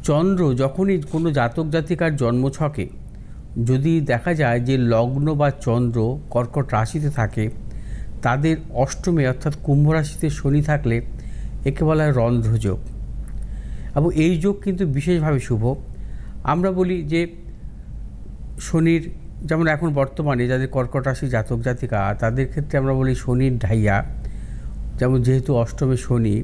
চন্দ্র যখনই কোনো জাতক জাতিকার জন্মছকে যদি দেখা যায় যে লগ্ন বা চন্দ্র কর্কট রাশিতে থাকে, তাদের অষ্টমে অর্থাৎ কুম্ভ রাশিতে শনি থাকলে একে বলা হয় রন্ধ্রযোগ। এবং এই যোগ কিন্তু বিশেষভাবে শুভ। আমরা বলি যে শনির, যেমন এখন বর্তমানে যাদের কর্কট রাশি জাতক জাতিকা, তাদের ক্ষেত্রে আমরা বলি শনির ঢাইয়া, যেমন যেহেতু অষ্টমে শনি।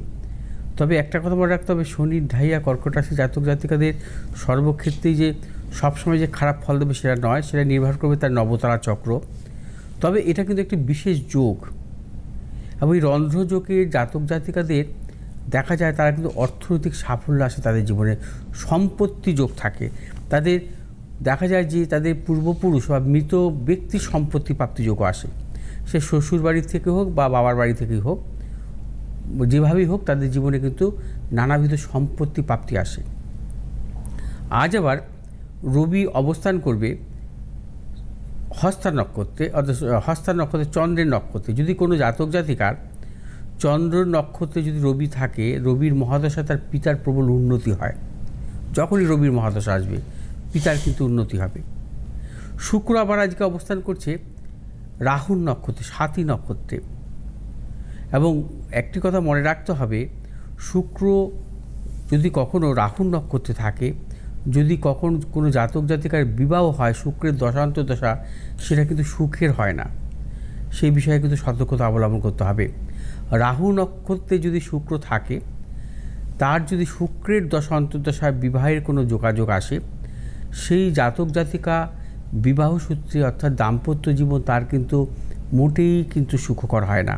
তবে একটা কথা মনে রাখতে হবে, শনির ঢাইয়া কর্কট রাশি জাতক জাতিকাদের সর্বক্ষেত্রেই যে সবসময় যে খারাপ ফল দেবে সেটা নয়, সেটা নির্ভর করবে তার নবতারা চক্র। তবে এটা কিন্তু একটি বিশেষ যোগ, এবং এই রন্ধ্রযোগের জাতক জাতিকাদের দেখা যায় তারা কিন্তু অর্থনৈতিক সাফল্য আসে তাদের জীবনে, সম্পত্তি যোগ থাকে তাদের। দেখা যায় যে তাদের পূর্বপুরুষ বা মৃত ব্যক্তির সম্পত্তি প্রাপ্তি যোগ আসে, সে শ্বশুর বাড়ি থেকে হোক বা বাবার বাড়ি থেকেই হোক, যেভাবেই হোক তাদের জীবনে কিন্তু নানাবিধ সম্পত্তি প্রাপ্তি আসে। আজ আবার রবি অবস্থান করবে হস্তা নক্ষত্রে, অর্থাৎ হস্তা নক্ষত্রে চন্দ্রের নক্ষত্রে। যদি কোনো জাতক জাতিকার চন্দ্র নক্ষত্রে যদি রবি থাকে, রবির মহাদশা তার পিতার প্রবল উন্নতি হয়। যখনই রবির মহাদশা আসবে পিতার কিন্তু উন্নতি হবে। শুক্র আবার আজকে অবস্থান করছে রাহুর নক্ষত্রে, সাথী নক্ষত্রে। এবং একটি কথা মনে রাখতে হবে, শুক্র যদি কখনো রাহুর নক্ষত্রে থাকে, যদি কখন কোনো জাতক জাতিকার বিবাহ হয় শুক্রের দশান্তর্দশা, সেটা কিন্তু সুখের হয় না। সেই বিষয়ে কিন্তু সতর্কতা অবলম্বন করতে হবে। রাহু নক্ষত্রে যদি শুক্র থাকে, তার যদি শুক্রের দশা অন্তর্দশায় বিবাহের কোনো যোগাযোগ আসে, সেই জাতক জাতিকা বিবাহ সূত্রে অর্থাৎ দাম্পত্য জীবন তার কিন্তু মোটেই কিন্তু সুখকর হয় না।